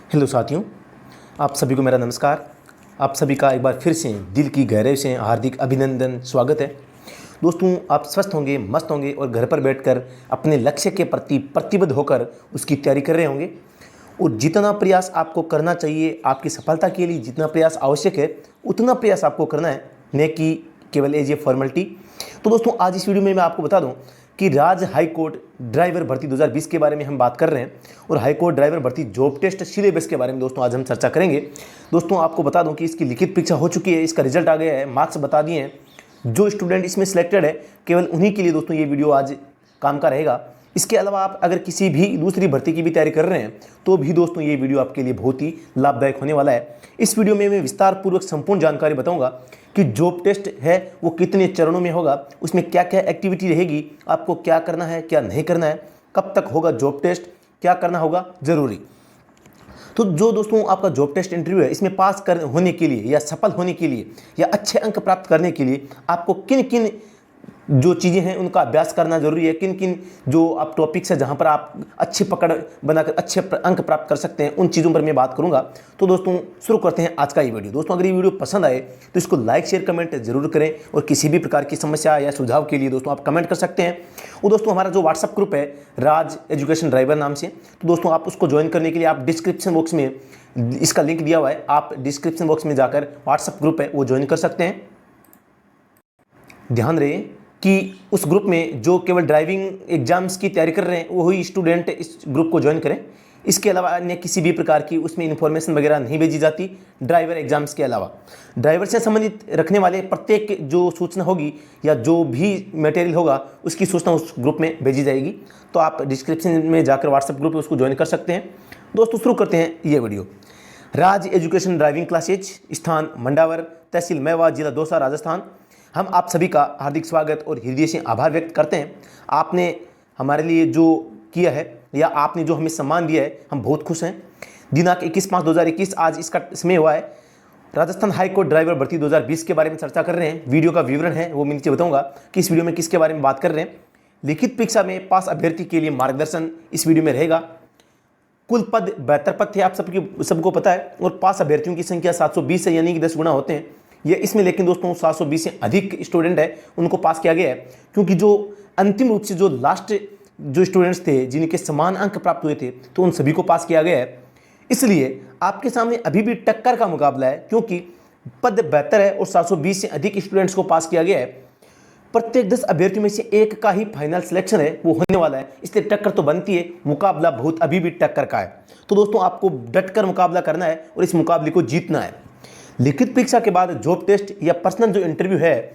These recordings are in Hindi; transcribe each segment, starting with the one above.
हेलो साथियों, आप सभी को मेरा नमस्कार। आप सभी का एक बार फिर से दिल की गहराई से हार्दिक अभिनंदन, स्वागत है। दोस्तों, आप स्वस्थ होंगे, मस्त होंगे और घर पर बैठकर अपने लक्ष्य के प्रति प्रतिबद्ध होकर उसकी तैयारी कर रहे होंगे। और जितना प्रयास आपको करना चाहिए आपकी सफलता के लिए, जितना प्रयास आवश्यक है उतना प्रयास आपको करना है, न कि केवल एज ए फॉर्मेलिटी। तो दोस्तों, आज इस वीडियो में मैं आपको बता दूं कि राज्य हाई कोर्ट ड्राइवर भर्ती 2020 के बारे में हम बात कर रहे हैं और हाई कोर्ट ड्राइवर भर्ती जॉब टेस्ट सिलेबस के बारे में दोस्तों आज हम चर्चा करेंगे। दोस्तों, आपको बता दूं कि इसकी लिखित परीक्षा हो चुकी है, इसका रिजल्ट आ गया है, मार्क्स बता दिए हैं। जो स्टूडेंट इसमें सिलेक्टेड है केवल उन्हीं के लिए दोस्तों ये वीडियो आज काम का रहेगा। इसके अलावा आप अगर किसी भी दूसरी भर्ती की भी तैयारी कर रहे हैं तो भी दोस्तों ये वीडियो आपके लिए बहुत ही लाभदायक होने वाला है। इस वीडियो में मैं विस्तार पूर्वक संपूर्ण जानकारी बताऊंगा कि जॉब टेस्ट है वो कितने चरणों में होगा, उसमें क्या क्या एक्टिविटी रहेगी, आपको क्या करना है क्या नहीं करना है, कब तक होगा जॉब टेस्ट, क्या करना होगा जरूरी। तो जो दोस्तों आपका जॉब टेस्ट इंटरव्यू है, इसमें पास कर होने के लिए या सफल होने के लिए या अच्छे अंक प्राप्त करने के लिए आपको किन किन जो चीज़ें हैं उनका अभ्यास करना जरूरी है, किन किन जो आप टॉपिक्स है जहां पर आप अच्छी पकड़ बनाकर अच्छे अंक प्राप्त कर सकते हैं, उन चीज़ों पर मैं बात करूंगा। तो दोस्तों शुरू करते हैं आज का ये वीडियो। दोस्तों, अगर ये वीडियो पसंद आए तो इसको लाइक शेयर कमेंट जरूर करें और किसी भी प्रकार की समस्या या सुझाव के लिए दोस्तों आप कमेंट कर सकते हैं। और दोस्तों, हमारा जो व्हाट्सअप ग्रुप है राज एजुकेशन ड्राइवर नाम से, तो दोस्तों आप उसको ज्वाइन करने के लिए आप डिस्क्रिप्शन बॉक्स में इसका लिंक दिया हुआ है, आप डिस्क्रिप्शन बॉक्स में जाकर व्हाट्सअप ग्रुप है वो ज्वाइन कर सकते हैं। ध्यान रहे कि उस ग्रुप में जो केवल ड्राइविंग एग्जाम्स की तैयारी कर रहे हैं वही स्टूडेंट इस ग्रुप को ज्वाइन करें। इसके अलावा अन्य किसी भी प्रकार की उसमें इन्फॉर्मेशन वगैरह नहीं भेजी जाती ड्राइवर एग्जाम्स के अलावा। ड्राइवर से संबंधित रखने वाले प्रत्येक जो सूचना होगी या जो भी मटेरियल होगा उसकी सूचना उस ग्रुप में भेजी जाएगी। तो आप डिस्क्रिप्शन में जाकर व्हाट्सएप ग्रुप में उसको ज्वाइन कर सकते हैं। दोस्तों, शुरू करते हैं ये वीडियो। राज एजुकेशन ड्राइविंग क्लासेज, स्थान मंडावर, तहसील मेवा, जिला दौसा, राजस्थान। हम आप सभी का हार्दिक स्वागत और हृदय से आभार व्यक्त करते हैं। आपने हमारे लिए जो किया है या आपने जो हमें सम्मान दिया है, हम बहुत खुश हैं। दिनांक 21/5/2021 आज इसका समय हुआ है। राजस्थान हाई कोर्ट ड्राइवर भर्ती 2020 के बारे में चर्चा कर रहे हैं। वीडियो का विवरण है वो मैं नीचे बताऊंगा कि इस वीडियो में किसके बारे में बात कर रहे हैं। लिखित परीक्षा में पास अभ्यर्थी के लिए मार्गदर्शन इस वीडियो में रहेगा। कुल पद 72 पद थे, आप सबको पता है, और पास अभ्यर्थियों की संख्या 720 है, यानी कि 10 गुना होते हैं ये इसमें। लेकिन दोस्तों 720 से अधिक स्टूडेंट है उनको पास किया गया है, क्योंकि जो अंतिम रूप से जो लास्ट जो स्टूडेंट्स थे जिनके समान अंक प्राप्त हुए थे तो उन सभी को पास किया गया है। इसलिए आपके सामने अभी भी टक्कर का मुकाबला है, क्योंकि पद 72 है और 720 से अधिक स्टूडेंट्स को पास किया गया है। प्रत्येक 10 अभ्यर्थियों में से एक का ही फाइनल सिलेक्शन है वो होने वाला है, इसलिए टक्कर तो बनती है, मुकाबला बहुत अभी भी टक्कर का है। तो दोस्तों आपको डटकर मुकाबला करना है और इस मुकाबले को जीतना है। लिखित परीक्षा के बाद जॉब टेस्ट या पर्सनल जो इंटरव्यू है,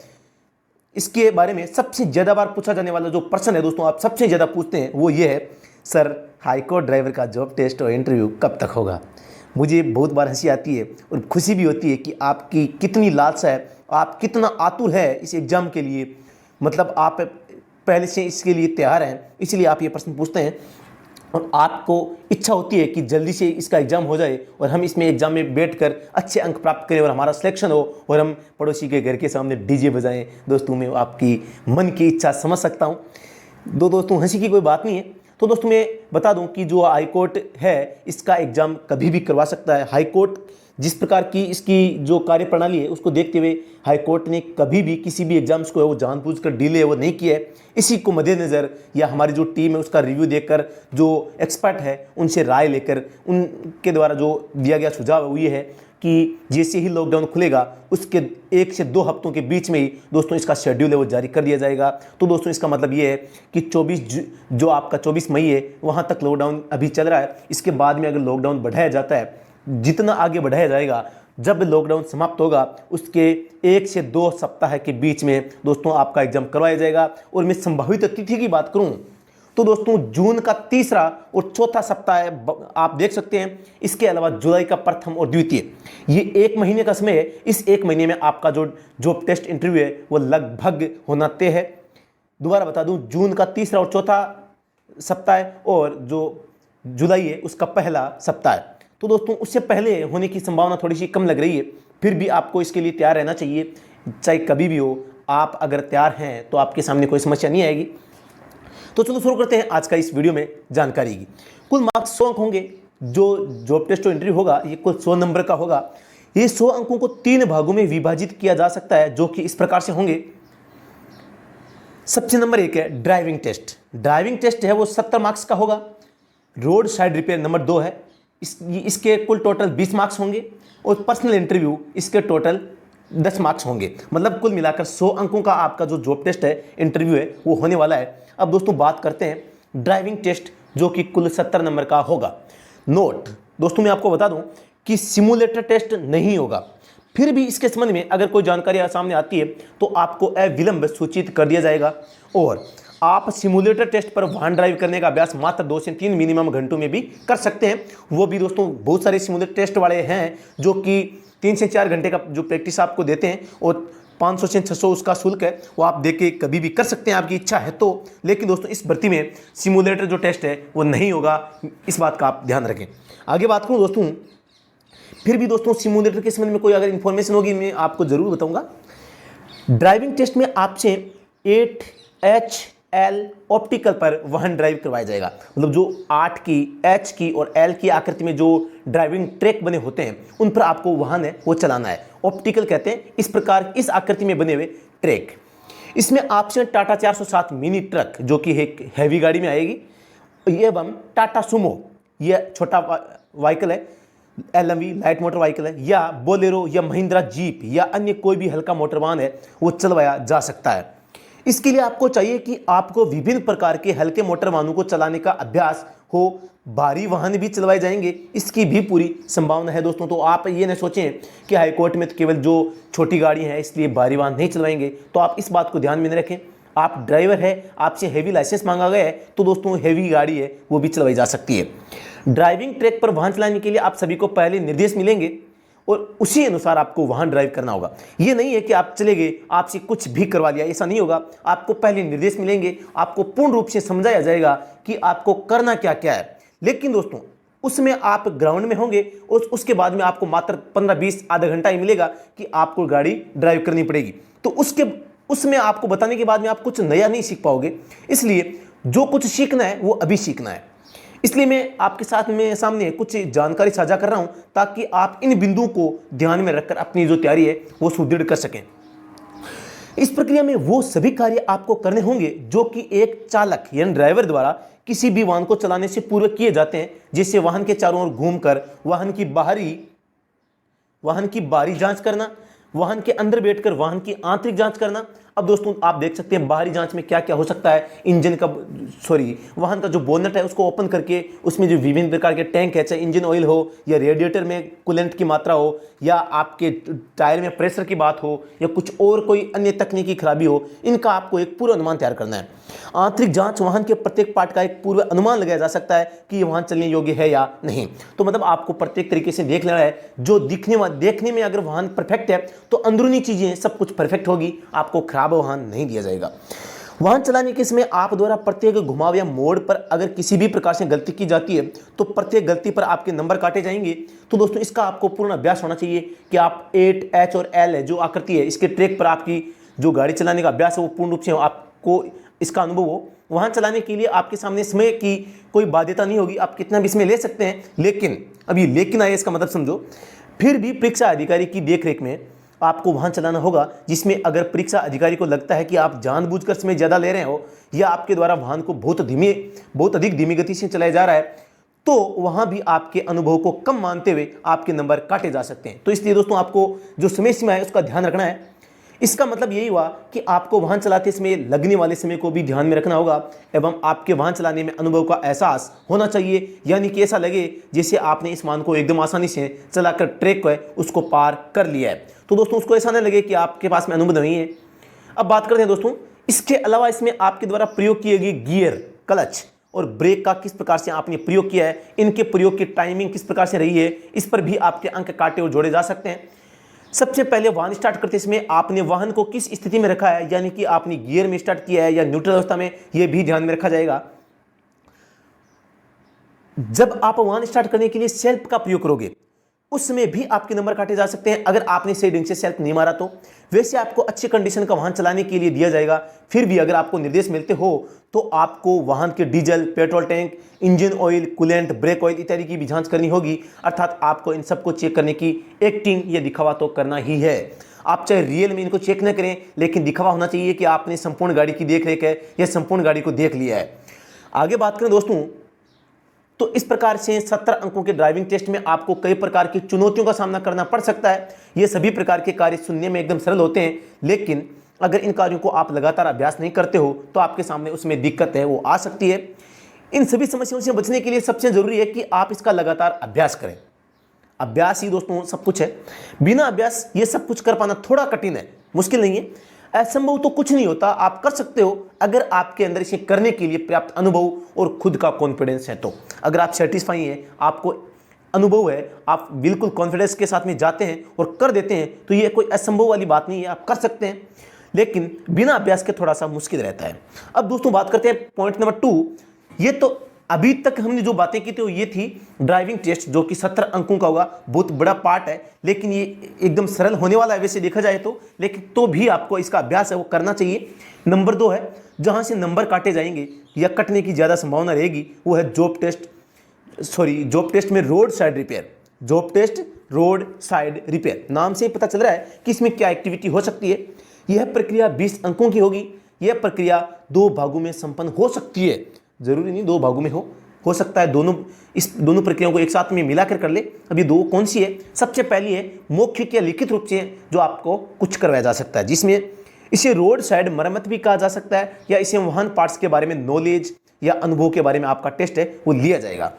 इसके बारे में सबसे ज़्यादा बार पूछा जाने वाला जो प्रश्न है दोस्तों, आप सबसे ज़्यादा पूछते हैं वो ये है, सर हाईकोर्ट ड्राइवर का जॉब टेस्ट और इंटरव्यू कब तक होगा। मुझे बहुत बार हंसी आती है और खुशी भी होती है कि आपकी कितनी लालसा है, आप कितना आतुर है इस एग्ज़ाम के लिए, मतलब आप पहले से इसके लिए तैयार हैं, इसलिए आप ये प्रश्न पूछते हैं और आपको इच्छा होती है कि जल्दी से इसका एग्ज़ाम हो जाए और हम इसमें एग्ज़ाम में बैठकर अच्छे अंक प्राप्त करें और हमारा सिलेक्शन हो और हम पड़ोसी के घर के सामने डीजे बजाएं। दोस्तों, मैं आपकी मन की इच्छा समझ सकता हूं। दोस्तों, हंसी की कोई बात नहीं है। तो दोस्तों मैं बता दूं कि जो हाई कोर्ट है इसका एग्ज़ाम कभी भी करवा सकता है। हाई कोर्ट जिस प्रकार की इसकी जो कार्यप्रणाली है उसको देखते हुए हाई कोर्ट ने कभी भी किसी भी एग्जाम्स को है वो जानबूझकर डिले है वो नहीं किया है। इसी को मद्देनज़र या हमारी जो टीम है उसका रिव्यू देखकर जो एक्सपर्ट है उनसे राय लेकर उनके द्वारा जो दिया गया सुझाव है वो ये है कि जैसे ही लॉकडाउन खुलेगा उसके 1 से 2 हफ्तों के बीच में ही दोस्तों इसका शेड्यूल है वो जारी कर दिया जाएगा। तो दोस्तों इसका मतलब ये है कि 24 आपका 24 मई है वहाँ तक लॉकडाउन अभी चल रहा है। इसके बाद में अगर लॉकडाउन बढ़ाया जाता है, जितना आगे बढ़ाया जाएगा, जब लॉकडाउन समाप्त होगा उसके 1 से 2 सप्ताह के बीच में दोस्तों आपका एग्जाम करवाया जाएगा। और मैं संभावित तिथि की बात करूं तो दोस्तों जून का 3रा और 4था सप्ताह आप देख सकते हैं। इसके अलावा जुलाई का प्रथम और द्वितीय, ये 1 महीने का समय है। इस 1 महीने में आपका जो जॉब टेस्ट इंटरव्यू है वो लगभग होना तय है। दोबारा बता दूं, जून का 3रा और 4था सप्ताह और जो जुलाई है उसका पहला सप्ताह। तो दोस्तों उससे पहले होने की संभावना थोड़ी सी कम लग रही है, फिर भी आपको इसके लिए तैयार रहना चाहिए। चाहे कभी भी हो, आप अगर तैयार हैं तो आपके सामने कोई समस्या नहीं आएगी। तो चलो शुरू करते हैं आज का इस वीडियो में जानकारी की। कुल मार्क्स 100 अंक होंगे जो जॉब टेस्ट और इंटरव्यू होगा ये कुल 100 नंबर का होगा। ये 100 अंकों को 3 भागों में विभाजित किया जा सकता है, जो कि इस प्रकार से होंगे। सबसे नंबर 1 है ड्राइविंग टेस्ट। ड्राइविंग टेस्ट है वो 70 मार्क्स का होगा। रोड साइड रिपेयर नंबर 2 है, इसके कुल टोटल 20 मार्क्स होंगे। और पर्सनल इंटरव्यू इसके टोटल 10 मार्क्स होंगे। मतलब कुल मिलाकर 100 अंकों का आपका जो जॉब टेस्ट है, इंटरव्यू है, वो होने वाला है। अब दोस्तों बात करते हैं ड्राइविंग टेस्ट, जो कि कुल 70 नंबर का होगा। नोट दोस्तों, मैं आपको बता दूं कि सिमुलेटर टेस्ट नहीं होगा। फिर भी इसके संबंध में अगर कोई जानकारी सामने आती है तो आपको अविलंब सूचित कर दिया जाएगा। और आप सिमुलेटर टेस्ट पर वाहन ड्राइव करने का अभ्यास मात्र 2 से 3 मिनिमम घंटों में भी कर सकते हैं। वो भी दोस्तों बहुत सारे सिमुलेटर टेस्ट वाले हैं जो कि 3 से 4 घंटे का जो प्रैक्टिस आपको देते हैं, और 500 से 600 उसका शुल्क है, वो आप देके कभी भी कर सकते हैं आपकी इच्छा है तो। लेकिन दोस्तों इस भर्ती में सिमुलेटर जो टेस्ट है वो नहीं होगा, इस बात का आप ध्यान रखें। आगे बात करूँ दोस्तों, फिर भी दोस्तों सिमुलेटर के संबंध में कोई अगर इन्फॉर्मेशन होगी मैं आपको जरूर बताऊंगा। ड्राइविंग टेस्ट में आपसे 8HL ऑप्टिकल पर वाहन ड्राइव करवाया जाएगा। मतलब जो 8 की, H की और L की आकृति में जो ड्राइविंग ट्रैक बने होते हैं उन पर आपको वाहन है वो चलाना है। ऑप्टिकल कहते हैं इस प्रकार इस आकृति में बने हुए ट्रैक। इसमें आपसे टाटा 407 मिनी ट्रक, जो कि एक हैवी गाड़ी में आएगी, एवं टाटा सुमो, यह छोटा व्हीकल है, LMV लाइट मोटर व्हीकल है, या बोलेरो या महिंद्रा जीप या अन्य कोई भी हल्का मोटर वाहन है वो चलवाया जा सकता है। इसके लिए आपको चाहिए कि आपको विभिन्न प्रकार के हल्के मोटर वाहनों को चलाने का अभ्यास हो। भारी वाहन भी चलवाए जाएंगे, इसकी भी पूरी संभावना है दोस्तों। तो आप ये न सोचें कि हाईकोर्ट में तो केवल जो छोटी गाड़ी है इसलिए भारी वाहन नहीं चलवाएंगे, तो आप इस बात को ध्यान में रखें। आप ड्राइवर है, आपसे हैवी लाइसेंस मांगा गया है तो दोस्तों हैवी गाड़ी है वो भी चलवाई जा सकती है। ड्राइविंग ट्रैक पर वाहन चलाने के लिए आप सभी को पहले निर्देश मिलेंगे और उसी अनुसार आपको वाहन ड्राइव करना होगा। ये नहीं है कि आप चले गए, आपसे कुछ भी करवा लिया, ऐसा नहीं होगा। आपको पहले निर्देश मिलेंगे, आपको पूर्ण रूप से समझाया जाएगा कि आपको करना क्या क्या है। लेकिन दोस्तों उसमें आप ग्राउंड में होंगे और उसके बाद में आपको मात्र 15-20 आधा घंटा ही मिलेगा कि आपको गाड़ी ड्राइव करनी पड़ेगी। तो उसमें आपको बताने के बाद में आप कुछ नया नहीं सीख पाओगे। इसलिए जो कुछ सीखना है वो अभी सीखना है। इसलिए मैं आपके साथ में सामने कुछ जानकारी साझा कर रहा हूं ताकि आप इन बिंदुओं को ध्यान में रखकर अपनी जो तैयारी है वो सुदृढ़ कर सकें। इस प्रक्रिया में वो सभी कार्य आपको करने होंगे जो कि एक चालक यानी ड्राइवर द्वारा किसी भी वाहन को चलाने से पूर्व किए जाते हैं, जैसे वाहन के चारों ओर घूमकर वाहन की बाहरी जांच करना, वाहन के अंदर बैठकर वाहन की आंतरिक जांच करना। अब दोस्तों आप देख सकते हैं बाहरी जांच में क्या क्या हो सकता है। वाहन का जो बोनट है उसको ओपन करके उसमें जो विभिन्न प्रकार के टैंक है, चाहे इंजन ऑयल हो या रेडिएटर में कूलेंट की मात्रा हो या आपके टायर में प्रेशर की बात हो या कुछ और कोई अन्य तकनीकी खराबी हो, इनका आपको एक पूर्व अनुमान तैयार करना है। आंतरिक जांच, वाहन के प्रत्येक पार्ट का एक पूर्व अनुमान लगाया जा सकता है कि ये वाहन चलने योग्य है या नहीं। तो मतलब आपको प्रत्येक तरीके से देख लेना है। जो देखने में अगर वाहन परफेक्ट है तो अंदरूनी चीजें सब कुछ परफेक्ट होगी, आपको खराब वाहन नहीं दिया जाएगा। वाहन चलाने के समय आप द्वारा प्रत्येक घुमाव या मोड़ पर अगर किसी भी प्रकार से गलती की जाती है तो प्रत्येक गलती पर आपके नंबर काटे जाएंगे। तो दोस्तों इसका आपको पूर्ण अभ्यास होना चाहिए कि आप 8H और L है जो आकृति है इसके ट्रैक पर आपकी जो गाड़ी चलाने का अभ्यास है वो पूर्ण रूप से आपको इसका अनुभव हो। वाहन चलाने के लिए आपके सामने समय की कोई बाध्यता नहीं होगी, आप कितना भी इसमें ले सकते हैं। लेकिन अभी लेकिन आया इसका मतलब समझो, फिर भी परीक्षा अधिकारी की देखरेख में आपको वाहन चलाना होगा, जिसमें अगर परीक्षा अधिकारी को लगता है कि आप जानबूझकर समय ज़्यादा ले रहे हो या आपके द्वारा वाहन को बहुत अधिक धीमी गति से चलाया जा रहा है तो वहां भी आपके अनुभव को कम मानते हुए आपके नंबर काटे जा सकते हैं। तो इसलिए दोस्तों आपको जो समय सीमा है उसका ध्यान रखना है। इसका मतलब यही हुआ कि आपको वाहन चलाते समय लगने वाले समय को भी ध्यान में रखना होगा एवं आपके वाहन चलाने में अनुभव का एहसास होना चाहिए, यानी कि ऐसा लगे जैसे आपने इस वाहन को एकदम आसानी से चलाकर ट्रैक है उसको पार कर लिया है। तो दोस्तों उसको ऐसा नहीं लगे कि आपके पास में अनुभव नहीं है। अब बात करते हैं दोस्तों, इसके अलावा इसमें आपके द्वारा प्रयोग किए गए गियर, क्लच और ब्रेक का किस प्रकार से आपने प्रयोग किया है, इनके प्रयोग की टाइमिंग किस प्रकार से रही है, इस पर भी आपके अंक काटे और जोड़े जा सकते हैं। सबसे पहले वाहन स्टार्ट करते समय आपने वाहन को किस स्थिति में रखा है, यानी कि आपने गियर में स्टार्ट किया है या न्यूट्रल अवस्था में, यह भी ध्यान में रखा जाएगा। जब आप वाहन स्टार्ट करने के लिए सेल्फ का प्रयोग करोगे उसमें भी आपके नंबर काटे जा सकते हैं अगर आपने सही ढंग से सेल्फ नहीं मारा तो। वैसे आपको अच्छी कंडीशन का वाहन चलाने के लिए दिया जाएगा, फिर भी अगर आपको निर्देश मिलते हो तो आपको वाहन के diesel, petrol tank, engine oil, coolant, brake oil इत्यादि की भी जांच करनी होगी। अर्थात आपको इन सबको चेक करने की एक्टिंग या दिखावा तो करना ही है। आप चाहे रियल में इनको चेक न करें, लेकिन दिखावा होना चाहिए कि आपने संपूर्ण गाड़ी की देख रेख है या संपूर्ण गाड़ी को देख लिया है। आगे बात करें दोस्तों, तो इस प्रकार से 17 अंकों के ड्राइविंग टेस्ट में आपको कई प्रकार की चुनौतियों का सामना करना पड़ सकता है। ये सभी प्रकार के कार्य सुनने में एकदम सरल होते हैं, लेकिन अगर इन कार्यों को आप लगातार अभ्यास नहीं करते हो तो आपके सामने उसमें दिक्कत है वो आ सकती है। इन सभी समस्याओं से बचने के लिए सबसे जरूरी है कि आप इसका लगातार अभ्यास करें। अभ्यास ही दोस्तों सब कुछ है। बिना अभ्यास ये सब कुछ कर पाना थोड़ा कठिन है, मुश्किल नहीं है, असंभव तो कुछ नहीं होता, आप कर सकते हो अगर आपके अंदर इसे करने के लिए पर्याप्त अनुभव और खुद का कॉन्फिडेंस है तो। अगर आप सेटिस्फाई हैं, आपको अनुभव है, आप बिल्कुल कॉन्फिडेंस के साथ में जाते हैं और कर देते हैं, तो ये कोई असंभव वाली बात नहीं है, आप कर सकते हैं, लेकिन बिना अभ्यास के थोड़ा सा मुश्किल रहता है। अब दोस्तों बात करते हैं पॉइंट नंबर 2। ये तो अभी तक हमने जो बातें की थी ये थी ड्राइविंग टेस्ट, जो कि 17 अंकों का होगा, बहुत बड़ा पार्ट है, लेकिन ये एकदम सरल होने वाला है वैसे देखा जाए तो, लेकिन तो भी आपको इसका अभ्यास है वो करना चाहिए। नंबर 2 है जहां से नंबर काटे जाएंगे या कटने की ज़्यादा संभावना रहेगी, वो है जॉब टेस्ट में road side repair. Job test road side repair नाम से ही पता चल रहा है कि इसमें क्या एक्टिविटी हो सकती है। यह प्रक्रिया 20 अंकों की होगी। यह प्रक्रिया 2 भागों में संपन्न हो सकती है, जरूरी नहीं 2 भागों में हो सकता है दोनों प्रक्रियाओं को एक साथ में मिलाकर कर ले। अभी 2 कौन सी है? सबसे पहली है मौखिक या लिखित रूप से जो आपको कुछ करवाया जा सकता है, जिसमें इसे रोड साइड मरम्मत भी कहा जा सकता है, या इसे वाहन पार्ट्स के बारे में नॉलेज या अनुभव के बारे में आपका टेस्ट है वो लिया जाएगा।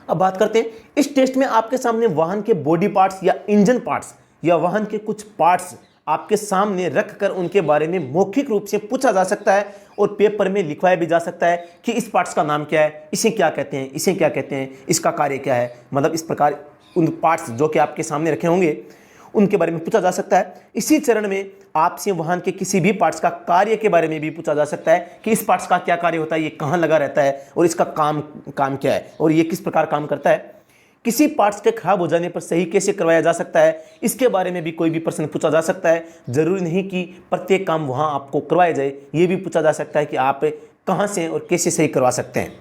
अब बात करते हैं, इस टेस्ट में आपके सामने वाहन के बॉडी पार्ट्स या इंजन पार्ट्स या वाहन के कुछ पार्ट्स आपके सामने रखकर उनके बारे में मौखिक रूप से पूछा जा सकता है और पेपर में लिखवाया भी जा सकता है कि इस पार्ट्स का नाम क्या है, इसे क्या कहते हैं, इसे क्या कहते हैं, इसका कार्य क्या है। मतलब इस प्रकार उन पार्ट्स जो कि आपके सामने रखे होंगे उनके बारे में पूछा जा सकता है। इसी चरण में आपसे वाहन के किसी भी पार्ट्स का कार्य के बारे में भी पूछा जा सकता है कि इस पार्ट्स का क्या कार्य होता है, ये कहाँ लगा रहता है और इसका काम क्या है और ये किस प्रकार काम करता है। किसी पार्ट्स के खराब हो जाने पर सही कैसे करवाया जा सकता है, इसके बारे में भी कोई भी प्रश्न पूछा जा सकता है। जरूरी नहीं कि प्रत्येक काम वहां आपको करवाया जाए, ये भी पूछा जा सकता है कि आप कहां से और कैसे सही करवा सकते हैं।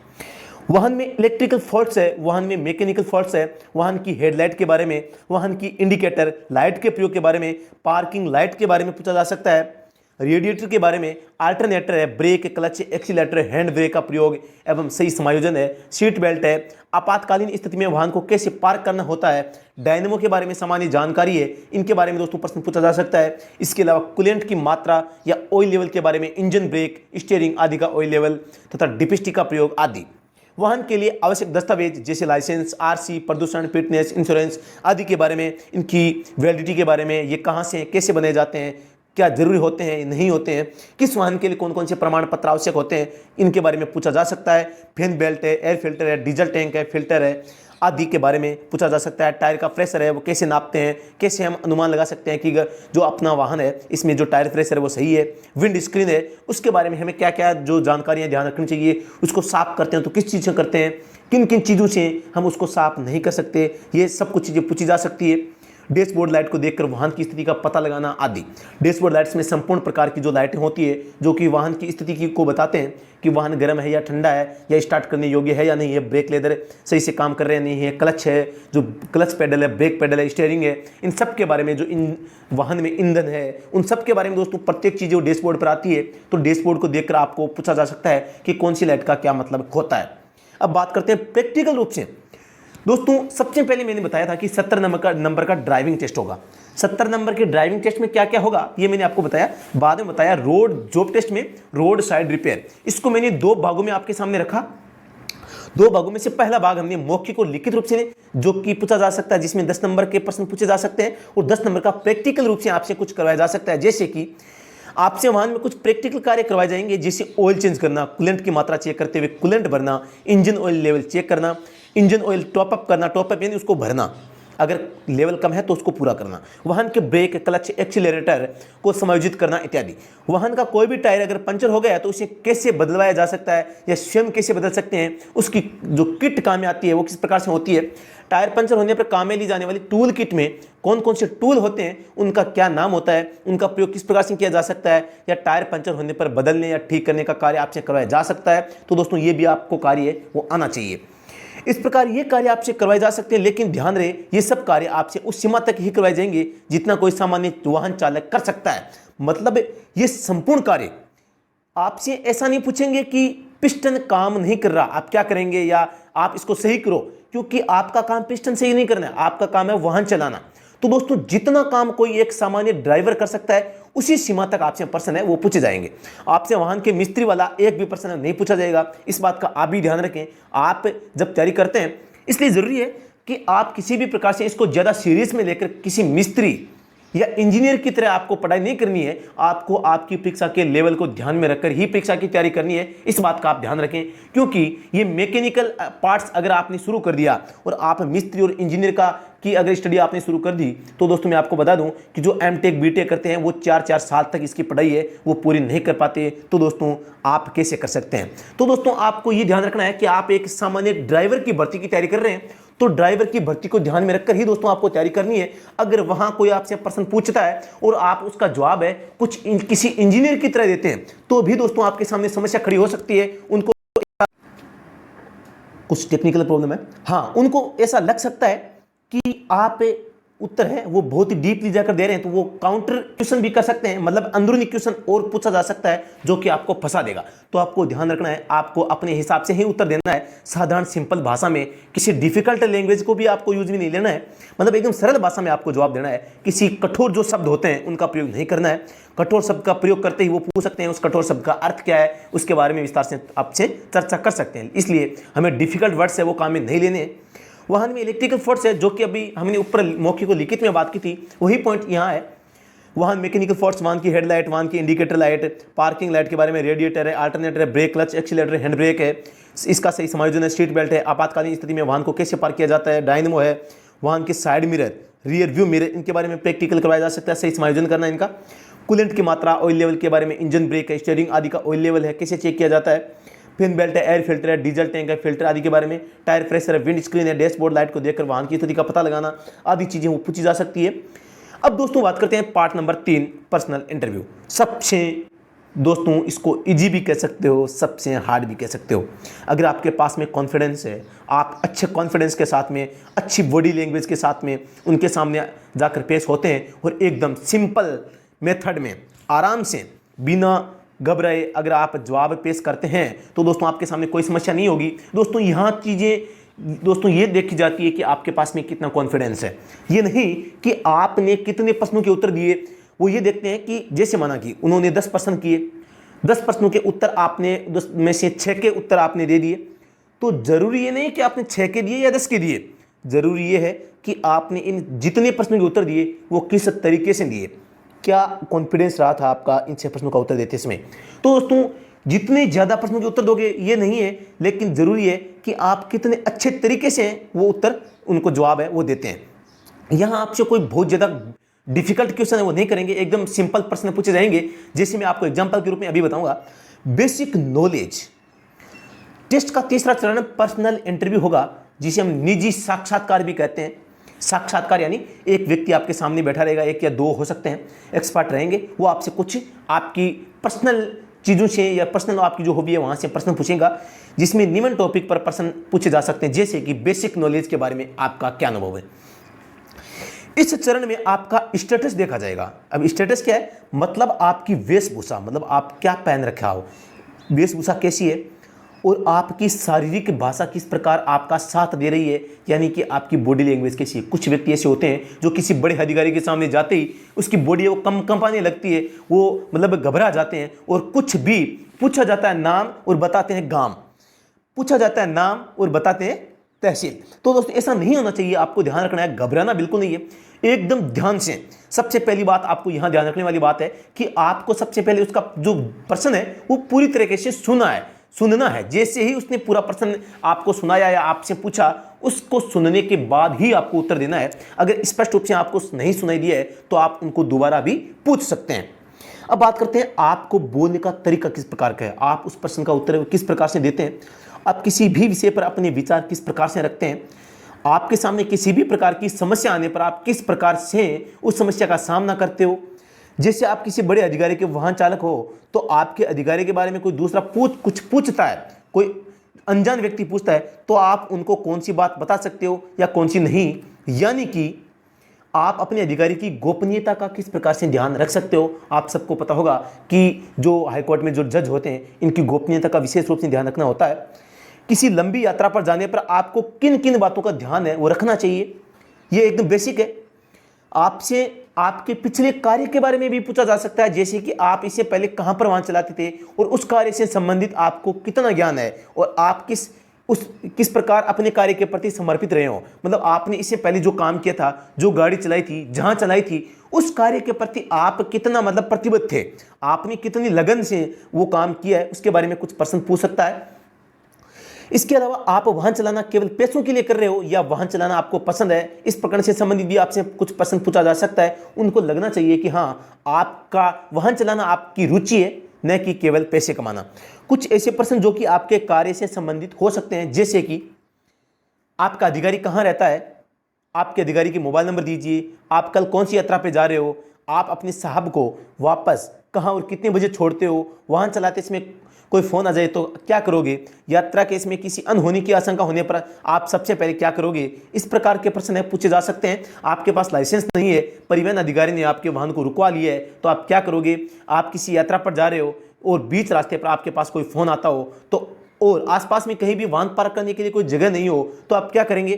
वाहन में इलेक्ट्रिकल फॉल्ट्स है, वाहन में मैकेनिकल फॉल्ट्स है, वाहन की हेडलाइट के बारे में, वाहन की इंडिकेटर लाइट के प्रयोग के बारे में, पार्किंग लाइट के बारे में पूछा जा सकता है, रेडिएटर के बारे में, अल्टरनेटर है, brake, clutch, accelerator, hand brake का प्रयोग एवं सही समायोजन है, सीट बेल्ट है, आपातकालीन स्थिति में वाहन को कैसे पार्क करना होता है, डायनेमो के बारे में सामान्य जानकारी है, इनके बारे में दोस्तों प्रश्न पूछा जा सकता है। इसके अलावा कूलेंट की मात्रा या ऑयल लेवल के बारे में, इंजन ब्रेक, स्टीयरिंग आदि का ऑयल लेवल तथा डिपिस्टिक का प्रयोग आदि। वाहन के लिए आवश्यक दस्तावेज जैसे लाइसेंस, आरसी, प्रदूषण, फिटनेस, इंश्योरेंस आदि के बारे में, इनकी वैलिडिटी के बारे में, ये कहाँ से कैसे बनाए जाते हैं, क्या जरूरी होते हैं नहीं होते हैं, किस वाहन के लिए कौन कौन से प्रमाण पत्र आवश्यक होते हैं, इनके बारे में पूछा जा सकता है। फैन बेल्ट है, एयर फिल्टर है, डीजल टैंक है, फिल्टर है आदि के बारे में पूछा जा सकता है। टायर का प्रेशर है वो कैसे नापते हैं, कैसे हम अनुमान लगा सकते हैं कि जो अपना वाहन है इसमें जो टायर प्रेशर है वो सही है। विंड स्क्रीन है, उसके बारे में हमें क्या क्या जो जानकारियाँ ध्यान रखनी चाहिए, उसको साफ करते हैं तो किस चीज़ से करते हैं, किन किन चीज़ों से हम उसको साफ नहीं कर सकते, ये सब कुछ चीज़ें पूछी जा सकती है। डैशबोर्ड लाइट को देखकर वाहन की स्थिति का पता लगाना आदि। डैशबोर्ड लाइट्स में संपूर्ण प्रकार की जो लाइटें होती है जो कि वाहन की स्थिति को बताते हैं कि वाहन गर्म है या ठंडा है, या स्टार्ट करने योग्य है या नहीं है, ब्रेक लेदर सही से काम कर रहे हैं नहीं है, क्लच है, जो क्लच पेडल है, ब्रेक पेडल है, स्टीयरिंग है, इन सब के बारे में, जो इन वाहन में ईंधन है, उन सब के बारे में दोस्तों प्रत्येक चीज़ जो डैशबोर्ड पर आती है तो डैशबोर्ड को देखकर आपको पूछा जा सकता है कि कौन सी लाइट का क्या मतलब होता है। अब बात करते हैं प्रैक्टिकल रूप से। दोस्तों सबसे पहले मैंने बताया था कि 70 नंबर का ड्राइविंग टेस्ट होगा। 70 नंबर के ड्राइविंग टेस्ट में क्या क्या होगा ये मैंने आपको बताया। बाद में बताया जॉब टेस्ट में रोड साइड रिपेयर, इसको मैंने 2 भागों में आपके सामने रखा। 2 भागों में से पहला भाग हमने मौखिक और लिखित रूप से जो कि पूछा जा सकता है, जिसमें 10 नंबर के प्रश्न पूछे जा सकते हैं, और 10 नंबर का प्रैक्टिकल रूप से आपसे कुछ करवाया जा सकता है। जैसे कि आपसे वाहन में कुछ प्रैक्टिकल कार्य करवाए जाएंगे, जैसे ऑयल चेंज करना, कूलेंट की मात्रा चेक करते हुए कूलेंट भरना, इंजन ऑयल लेवल चेक करना, इंजन ऑयल टॉपअप करना, टॉपअप यानी उसको भरना, अगर लेवल कम है तो उसको पूरा करना, वाहन के ब्रेक, क्लच, एक्सीलरेटर को समायोजित करना इत्यादि। वाहन का कोई भी टायर अगर पंचर हो गया तो उसे कैसे बदलवाया जा सकता है या स्वयं कैसे बदल सकते हैं, उसकी जो किट काम में आती है वो किस प्रकार से होती है। टायर पंचर होने पर काम में ली जाने वाली टूल किट में कौन कौन से टूल होते हैं, उनका क्या नाम होता है, उनका प्रयोग किस प्रकार से किया जा सकता है, या टायर पंचर होने पर बदलने या ठीक करने का कार्य आपसे करवाया जा सकता है। तो दोस्तों ये भी आपको कार्य है वो आना चाहिए। इस प्रकार ये कार्य आपसे करवाए जा सकते हैं, लेकिन ध्यान रहे ये सब कार्य आपसे उस सीमा तक ही करवाए जाएंगे जितना कोई सामान्य वाहन चालक कर सकता है। मतलब ये संपूर्ण कार्य आपसे ऐसा नहीं पूछेंगे कि पिस्टन काम नहीं कर रहा आप क्या करेंगे या आप इसको सही करो, क्योंकि आपका काम पिस्टन से ही नहीं करना है, आपका काम है वाहन चलाना। तो दोस्तों जितना काम कोई एक सामान्य ड्राइवर कर सकता है उसी सीमा तक आपसे प्रश्न है वो पूछे जाएंगे। आपसे वाहन के मिस्त्री वाला एक भी प्रश्न नहीं पूछा जाएगा। इस बात का आप भी ध्यान रखें आप जब तैयारी करते हैं। इसलिए जरूरी है कि आप किसी भी प्रकार से इसको ज्यादा सीरियस में लेकर किसी मिस्त्री या इंजीनियर की तरह आपको पढ़ाई नहीं करनी है। आपको आपकी परीक्षा के लेवल को ध्यान में रखकर ही परीक्षा की तैयारी करनी है। इस बात का आप ध्यान रखें, क्योंकि ये मैकेनिकल पार्ट्स अगर आपने शुरू कर दिया और आप मिस्त्री और इंजीनियर की अगर स्टडी आपने शुरू कर दी तो दोस्तों मैं आपको बता दूं कि जो एमटेक बीटेक करते हैं वो 4-4 साल तक इसकी पढ़ाई है वो पूरी नहीं कर पाते। तो दोस्तों आप कैसे कर सकते हैं। तो दोस्तों आपको ये ध्यान रखना है कि आप एक सामान्य ड्राइवर की भर्ती की तैयारी कर रहे हैं तो ड्राइवर की भर्ती को ध्यान में रखकर ही दोस्तों आपको तैयारी करनी है। अगर वहां कोई आपसे प्रश्न पूछता है और आप उसका जवाब है किसी इंजीनियर की तरह देते हैं तो भी दोस्तों आपके सामने समस्या खड़ी हो सकती है। उनको कुछ टेक्निकल प्रॉब्लम है, हाँ उनको ऐसा लग सकता है कि आप उत्तर है वो बहुत ही डीपली जाकर दे रहे हैं, तो वो काउंटर क्वेश्चन भी कर सकते हैं, मतलब अंदरूनी क्वेश्चन और पूछा जा सकता है जो कि आपको फंसा देगा। तो आपको ध्यान रखना है आपको अपने हिसाब से ही उत्तर देना है, साधारण सिंपल भाषा में, किसी डिफिकल्ट लैंग्वेज को भी आपको यूज में नहीं लेना है, मतलब एकदम सरल भाषा में आपको जवाब देना है। किसी कठोर जो शब्द होते हैं उनका प्रयोग नहीं करना है। कठोर शब्द का प्रयोग करते ही वो पूछ सकते हैं उस कठोर शब्द का अर्थ क्या है, उसके बारे में विस्तार से आपसे चर्चा कर सकते हैं। इसलिए हमें डिफिकल्ट वर्ड्स है वो काम में नहीं लेने। वाहन में इलेक्ट्रिकल फॉल्ट्स है जो कि अभी हमने ऊपर मौखिक को लिखित में बात की थी, वही पॉइंट यहाँ है। वाहन मैकेनिकल फॉल्ट्स, वाहन की हेडलाइट, वाहन की इंडिकेटर लाइट, पार्किंग लाइट के बारे में, रेडिएटर है, अल्टरनेटर है, brake, clutch, accelerator, hand brake है, इसका सही समायोजन है, सीट बेल्ट है, आपातकालीन स्थिति में वाहन को कैसे पार्क किया जाता है, डायनमो है, वाहन के side mirror, rear view mirror, इनके बारे में प्रैक्टिकल करवाया जा सकता है, सही समायोजन करना इनका। कूलेंट की मात्रा, ऑयल लेवल के बारे में, इंजन ब्रेक है, स्टीयरिंग आदि का ऑयल लेवल है कैसे चेक किया जाता है, फिन बेल्ट है, एयर फिल्टर है, डीजल टैंक है, फिल्टर आदि के बारे में, टायर प्रेशर है, विंड स्क्रीन है, डैशबोर्ड लाइट को देखकर वाहन की स्थिति का पता लगाना आदि चीजें वो पूछी जा सकती है। अब दोस्तों बात करते हैं पार्ट नंबर 3, पर्सनल इंटरव्यू। सबसे दोस्तों इसको इजी भी कह सकते हो, सबसे हार्ड भी कह सकते हो। अगर आपके पास में कॉन्फिडेंस है, आप अच्छे कॉन्फिडेंस के साथ में, अच्छी बॉडी लैंग्वेज के साथ में उनके सामने जाकर पेश होते हैं और एकदम सिंपल मेथड में आराम से बिना घबराए अगर आप जवाब पेश करते हैं तो दोस्तों आपके सामने कोई समस्या नहीं होगी। दोस्तों यहाँ चीज़ें दोस्तों ये देखी जाती है कि आपके पास में कितना कॉन्फिडेंस है, ये नहीं कि आपने कितने प्रश्नों के उत्तर दिए। वो ये देखते हैं कि जैसे माना कि उन्होंने 10 प्रश्न किए, 10 प्रश्नों के उत्तर आपने 10 में से 6 के उत्तर आपने दे दिए, तो जरूरी ये नहीं कि आपने 6 के दिए या 10 के दिए, जरूरी ये है कि आपने इन जितने प्रश्नों के उत्तर दिए वो किस तरीके से दिए, क्या कॉन्फिडेंस रहा था आपका इन 6 प्रश्नों का उत्तर देते समय। तो दोस्तों जितने ज़्यादा प्रश्नों के उत्तर दोगे ये नहीं है, लेकिन ज़रूरी है कि आप कितने अच्छे तरीके से वो उत्तर उनको जवाब है वो देते हैं। यहाँ आपसे कोई बहुत ज़्यादा डिफिकल्ट क्वेश्चन है वो नहीं करेंगे, एकदम सिंपल प्रश्न पूछे जाएंगे, जैसे मैं आपको एग्जाम्पल के रूप में अभी बताऊंगा। बेसिक नॉलेज टेस्ट का तीसरा चरण पर्सनल इंटरव्यू होगा, जिसे हम निजी साक्षात्कार भी कहते हैं। साक्षात्कार यानी एक व्यक्ति आपके सामने बैठा रहेगा, 1 या 2 हो सकते हैं, एक्सपर्ट रहेंगे, वो आपसे कुछ आपकी पर्सनल चीज़ों से या पर्सनल आपकी जो हॉबी है वहाँ से प्रश्न पूछेगा, जिसमें निम्न टॉपिक पर प्रश्न पूछे जा सकते हैं, जैसे कि बेसिक नॉलेज के बारे में आपका क्या अनुभव है। इस चरण में आपका स्टेटस देखा जाएगा। अब स्टेटस क्या है, मतलब आपकी वेशभूषा, मतलब आप क्या पहन रखा हो, वेशभूषा कैसी है और आपकी शारीरिक भाषा किस प्रकार आपका साथ दे रही है, यानी कि आपकी बॉडी लैंग्वेज कैसी है। कुछ व्यक्ति ऐसे होते हैं जो किसी बड़े अधिकारी के सामने जाते ही उसकी बॉडी वो कंपाने लगती है, वो मतलब घबरा जाते हैं, और कुछ भी पूछा जाता है नाम और बताते हैं गांव, पूछा जाता है नाम और बताते हैं तहसील। तो दोस्तों ऐसा नहीं होना चाहिए, आपको ध्यान रखना है, घबराना बिल्कुल नहीं है, एकदम ध्यान से। सबसे पहली बात आपको यहां ध्यान रखने वाली बात है कि आपको सबसे पहले उसका जो प्रश्न है वो पूरी तरीके से सुना है, सुनना है। जैसे ही उसने पूरा प्रश्न आपको सुनाया या आपसे पूछा, उसको सुनने के बाद ही आपको उत्तर देना है। अगर स्पष्ट रूप से आपको नहीं सुनाई दिया है तो आप उनको दोबारा भी पूछ सकते हैं। अब बात करते हैं आपको बोलने का तरीका किस प्रकार का है, आप उस प्रश्न का उत्तर किस प्रकार से देते हैं, आप किसी भी विषय पर अपने विचार किस प्रकार से रखते हैं, आपके सामने किसी भी प्रकार की समस्या आने पर आप किस प्रकार से उस समस्या का सामना करते हो। जैसे आप किसी बड़े अधिकारी के वाहन चालक हो तो आपके अधिकारी के बारे में कोई दूसरा कुछ पूछता है, कोई अनजान व्यक्ति पूछता है, तो आप उनको कौन सी बात बता सकते हो या कौन सी नहीं। यानी कि आप अपने अधिकारी की गोपनीयता का किस प्रकार से ध्यान रख सकते हो। आप सबको पता होगा कि जो हाईकोर्ट में जो जज होते हैं, इनकी गोपनीयता का विशेष रूप से ध्यान रखना होता है। किसी लंबी यात्रा पर जाने पर आपको किन किन बातों का ध्यान है वो रखना चाहिए, ये एकदम बेसिक है। आपसे आपके पिछले कार्य के बारे में भी पूछा जा सकता है, जैसे कि आप इससे पहले कहां पर वाहन चलाते थे और उस कार्य से संबंधित आपको कितना ज्ञान है और आप किस प्रकार अपने कार्य के प्रति समर्पित रहे हो। मतलब आपने इससे पहले जो काम किया था, जो गाड़ी चलाई थी, जहां चलाई थी, उस कार्य के प्रति आप कितना मतलब प्रतिबद्ध थे, आपने कितनी लगन से वो काम किया है, उसके बारे में कुछ प्रश्न पूछ सकता है। इसके अलावा आप वाहन चलाना केवल पैसों के लिए कर रहे हो या वाहन चलाना आपको पसंद है, इस प्रकरण से संबंधित भी आपसे कुछ प्रश्न पूछा जा सकता है। उनको लगना चाहिए कि हाँ, आपका वाहन चलाना आपकी रुचि है, न कि केवल पैसे कमाना। कुछ ऐसे प्रश्न जो कि आपके कार्य से संबंधित हो सकते हैं, जैसे कि आपका अधिकारी कहाँ रहता है, आपके अधिकारी की मोबाइल नंबर दीजिए, आप कल कौन सी यात्रा पे जा रहे हो, आप अपने साहब को वापस कहाँ और कितने बजे छोड़ते हो, वाहन चलाते समय कोई फ़ोन आ जाए तो क्या करोगे, यात्रा के इसमें किसी अनहोनी की आशंका होने पर आप सबसे पहले क्या करोगे। इस प्रकार के प्रश्न पूछे जा सकते हैं। आपके पास लाइसेंस नहीं है, परिवहन अधिकारी ने आपके वाहन को रुकवा लिया है, तो आप क्या करोगे। आप किसी यात्रा पर जा रहे हो और बीच रास्ते पर आपके पास कोई फ़ोन आता हो तो, और आसपास में कहीं भी वाहन पार्क करने के लिए कोई जगह नहीं हो, तो आप क्या करेंगे।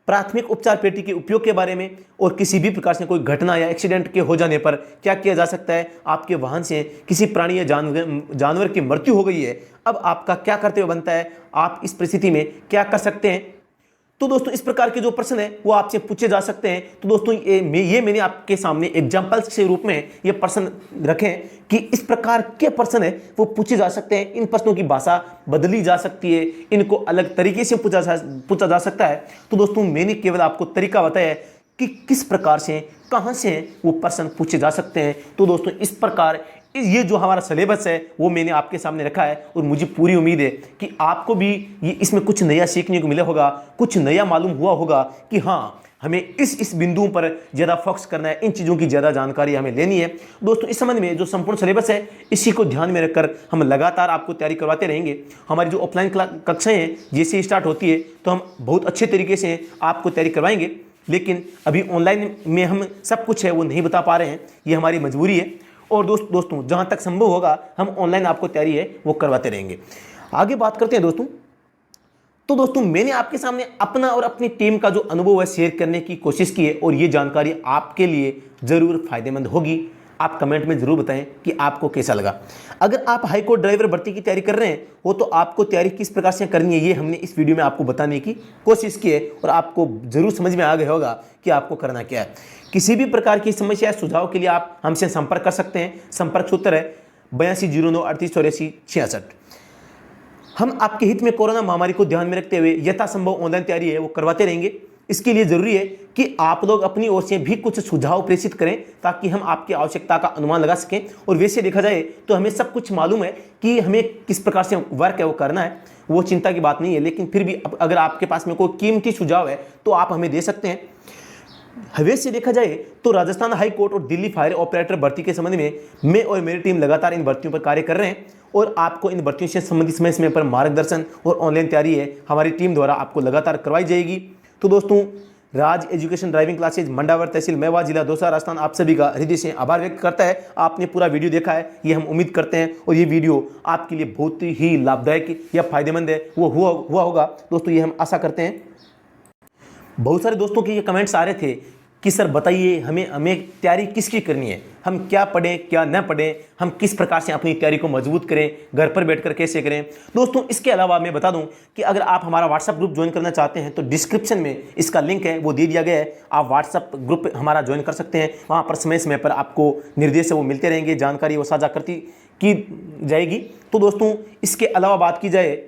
प्राथमिक उपचार पेटी के उपयोग के बारे में और किसी भी प्रकार से कोई घटना या एक्सीडेंट के हो जाने पर क्या किया जा सकता है। आपके वाहन से किसी प्राणी या जानवर की मृत्यु हो गई है, अब आपका क्या कर्तव्य बनता है, आप इस परिस्थिति में क्या कर सकते हैं। तो दोस्तों, इस प्रकार के जो प्रश्न है वो आपसे पूछे जा सकते हैं। तो दोस्तों, ये मैंने आपके सामने एग्जाम्पल्स के रूप में ये प्रश्न रखे कि इस प्रकार के प्रश्न है वो पूछे जा सकते हैं। इन प्रश्नों की भाषा बदली जा सकती है, इनको अलग तरीके से पूछा जा सकता है। तो दोस्तों, मैंने केवल आपको तरीका बताया है कि किस प्रकार से, कहाँ से वो प्रश्न पूछे जा सकते हैं। तो दोस्तों, इस प्रकार ये जो हमारा सिलेबस है वो मैंने आपके सामने रखा है और मुझे पूरी उम्मीद है कि आपको भी ये इसमें कुछ नया सीखने को मिला होगा, कुछ नया मालूम हुआ होगा कि हाँ, हमें इस बिंदुओं पर ज़्यादा फोकस करना है, इन चीज़ों की ज़्यादा जानकारी हमें लेनी है। दोस्तों, इस संबंध में जो संपूर्ण सिलेबस है, इसी को ध्यान में रखकर हम लगातार आपको तैयारी करवाते रहेंगे। हमारी जो ऑफलाइन कक्षाएँ हैं जैसे ही स्टार्ट होती है तो हम बहुत अच्छे तरीके से आपको तैयारी करवाएंगे, लेकिन अभी ऑनलाइन में हम सब कुछ है वो नहीं बता पा रहे हैं, ये हमारी मजबूरी है। और दोस्तों, जहाँ तक संभव होगा हम ऑनलाइन आपको तैयारी है वो करवाते रहेंगे। आगे बात करते हैं दोस्तों। तो दोस्तों, मैंने आपके सामने अपना और अपनी टीम का जो अनुभव है शेयर करने की कोशिश की है और ये जानकारी आपके लिए ज़रूर फायदेमंद होगी। आप कमेंट में ज़रूर बताएं कि आपको कैसा लगा। अगर आप हाईकोर्ट ड्राइवर भर्ती की तैयारी कर रहे हैं हो तो आपको तैयारी किस प्रकार से करनी है, ये हमने इस वीडियो में आपको बताने की कोशिश की है और आपको ज़रूर समझ में आ गया होगा कि आपको करना क्या है। किसी भी प्रकार की समस्या सुझाव के लिए आप हमसे संपर्क कर सकते हैं। संपर्क सूत्र है 8209388466। हम आपके हित में कोरोना महामारी को ध्यान में रखते हुए यथासंभव ऑनलाइन तैयारी है वो करवाते रहेंगे। इसके लिए जरूरी है कि आप लोग अपनी ओर से भी कुछ सुझाव प्रेषित करें ताकि हम आपकी आवश्यकता का अनुमान लगा सकें। और वैसे देखा जाए तो हमें सब कुछ मालूम है कि हमें किस प्रकार से वर्क है वो करना है, वो चिंता की बात नहीं है। लेकिन फिर भी अगर आपके पास में कोई कीमती सुझाव है तो आप हमें दे सकते हैं। वैसे देखा जाए तो राजस्थान हाई कोर्ट और दिल्ली फायर ऑपरेटर भर्ती के संबंध में मैं और मेरी टीम लगातार इन भर्तियों पर कार्य कर रहे हैं और आपको इन भर्तियों से संबंधित समय समय पर मार्गदर्शन और ऑनलाइन तैयारी है हमारी टीम द्वारा आपको लगातार करवाई जाएगी। तो दोस्तों, राज एजुकेशन ड्राइविंग क्लासेज मंडावर तहसील मेवा जिला दौसा राजस्थान आप सभी का हृदय से आभार व्यक्त करता है। आपने पूरा वीडियो देखा है ये हम उम्मीद करते हैं और ये वीडियो आपके लिए बहुत ही लाभदायक या फायदेमंद है वो हुआ होगा। दोस्तों, ये हम आशा करते हैं। बहुत सारे दोस्तों के ये कमेंट्स आ रहे थे कि सर बताइए हमें हमें तैयारी किसकी करनी है, हम क्या पढ़ें क्या न पढ़ें, हम किस प्रकार से अपनी तैयारी को मजबूत करें, घर पर बैठकर कैसे करें। दोस्तों इसके अलावा मैं बता दूं कि अगर आप हमारा व्हाट्सएप ग्रुप ज्वाइन करना चाहते हैं तो डिस्क्रिप्शन में इसका लिंक है वो दे दिया गया है, आप व्हाट्सएप ग्रुप हमारा ज्वाइन कर सकते हैं। वहाँ पर समय समय पर आपको निर्देश वो मिलते रहेंगे, जानकारी वो साझा करती की जाएगी। तो दोस्तों इसके अलावा बात की जाए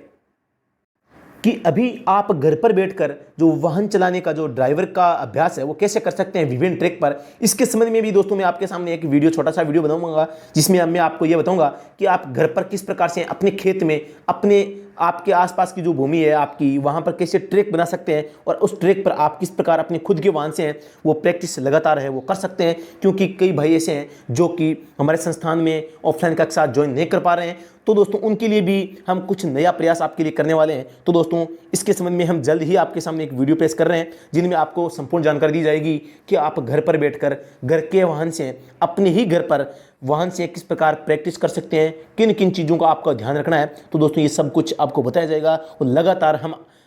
कि अभी आप घर पर बैठकर जो वाहन चलाने का जो ड्राइवर का अभ्यास है वो कैसे कर सकते हैं विभिन्न ट्रैक पर, इसके संबंध में भी दोस्तों मैं आपके सामने एक वीडियो, छोटा सा वीडियो बनाऊंगा जिसमें मैं आपको ये बताऊंगा कि आप घर पर किस प्रकार से अपने खेत में, अपने आपके आसपास की जो भूमि है आपकी, वहाँ पर कैसे ट्रैक बना सकते हैं और उस ट्रैक पर आप किस प्रकार अपने खुद के वाहन से हैं वो प्रैक्टिस लगातार है वो कर सकते हैं। क्योंकि कई भाई ऐसे हैं जो कि हमारे संस्थान में ऑफलाइन कक्षा ज्वाइन नहीं कर पा रहे हैं, तो दोस्तों उनके लिए भी हम कुछ नया प्रयास आपके लिए करने वाले हैं। तो दोस्तों इसके संबंध में हम जल्द ही आपके सामने एक वीडियो पेश कर रहे हैं जिनमें आपको संपूर्ण जानकारी दी जाएगी कि आप घर पर बैठकर घर के वाहन से, अपने ही घर पर वाहन से किस प्रकार प्रैक्टिस कर सकते हैं, किन किन चीज़ों का आपका ध्यान रखना है। तो दोस्तों ये सब कुछ आपको बताया जाएगा और लगातार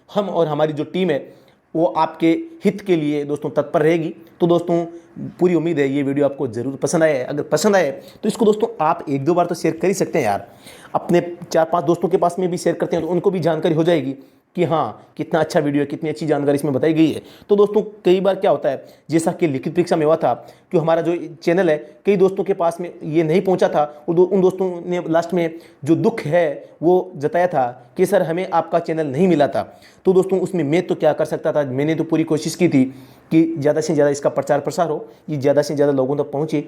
हम और हमारी जो टीम है वो आपके हित के लिए दोस्तों तत्पर रहेगी। तो दोस्तों पूरी उम्मीद है ये वीडियो आपको ज़रूर पसंद आए। अगर पसंद आए तो इसको दोस्तों आप 1-2 बार तो शेयर कर ही सकते हैं यार, अपने 4-5 दोस्तों के पास में भी शेयर करते हैं तो उनको भी जानकारी हो जाएगी कि हाँ कितना अच्छा वीडियो है, कितनी अच्छी जानकारी इसमें बताई गई है। तो दोस्तों कई बार क्या होता है, जैसा कि लिखित परीक्षा में हुआ था कि हमारा जो चैनल है कई दोस्तों के पास में ये नहीं पहुंचा था और उन दोस्तों ने लास्ट में जो दुख है वो जताया था कि सर हमें आपका चैनल नहीं मिला था। तो दोस्तों उसमें मैं तो क्या कर सकता था, मैंने तो पूरी कोशिश की थी कि ज़्यादा से ज़्यादा इसका प्रचार प्रसार हो, ये ज़्यादा से ज़्यादा लोगों तक पहुँचे,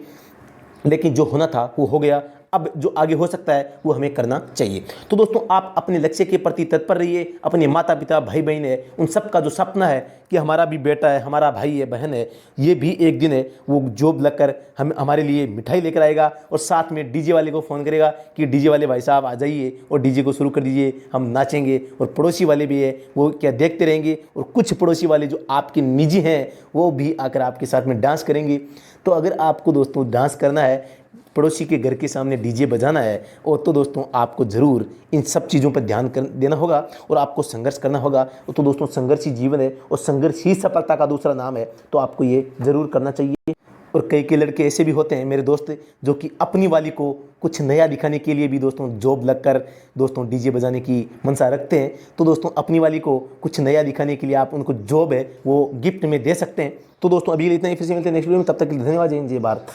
लेकिन जो होना था वो हो गया। अब जो आगे हो सकता है वो हमें करना चाहिए। तो दोस्तों आप अपने लक्ष्य के प्रति तत्पर रहिए, अपने माता पिता भाई बहन है उन सब का जो सपना है कि हमारा भी बेटा है, हमारा भाई है, बहन है, ये भी एक दिन है वो जॉब लगकर हमारे लिए मिठाई लेकर आएगा और साथ में डीजे वाले को फ़ोन करेगा कि डीजे वाले भाई साहब आ जाइए और डीजे को शुरू कर दीजिए, हम नाचेंगे। और पड़ोसी वाले भी है वो क्या देखते रहेंगे, और कुछ पड़ोसी वाले जो आपके निजी हैं वो भी आकर आपके साथ में डांस करेंगे। तो अगर आपको दोस्तों डांस करना है, पड़ोसी के घर के सामने डीजे बजाना है, और तो दोस्तों आपको ज़रूर इन सब चीज़ों पर ध्यान देना होगा और आपको संघर्ष करना होगा। तो दोस्तों संघर्ष ही जीवन है और संघर्ष ही सफलता का दूसरा नाम है, तो आपको ये ज़रूर करना चाहिए। और कई लड़के ऐसे भी होते हैं मेरे दोस्त जो कि अपनी वाली को कुछ नया दिखाने के लिए भी दोस्तों जॉब लगकर दोस्तों डीजे बजाने की मनसा रखते हैं। तो दोस्तों अपनी वाली को कुछ नया दिखाने के लिए आप उनको जॉब है वो गिफ्ट में दे सकते हैं। तो दोस्तों अभी इतना ही, फिर से मिलते हैं नेक्स्ट वीडियो में, तब तक के लिए धन्यवाद। जय भारत।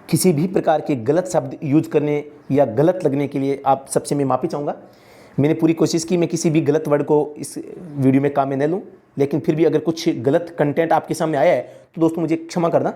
किसी भी प्रकार के गलत शब्द यूज करने या गलत लगने के लिए आप सबसे मैं माफ़ी चाहूँगा। मैंने पूरी कोशिश की मैं किसी भी गलत वर्ड को इस वीडियो में काम में न लूँ, लेकिन फिर भी अगर कुछ गलत कंटेंट आपके सामने आया है तो दोस्तों मुझे क्षमा करना।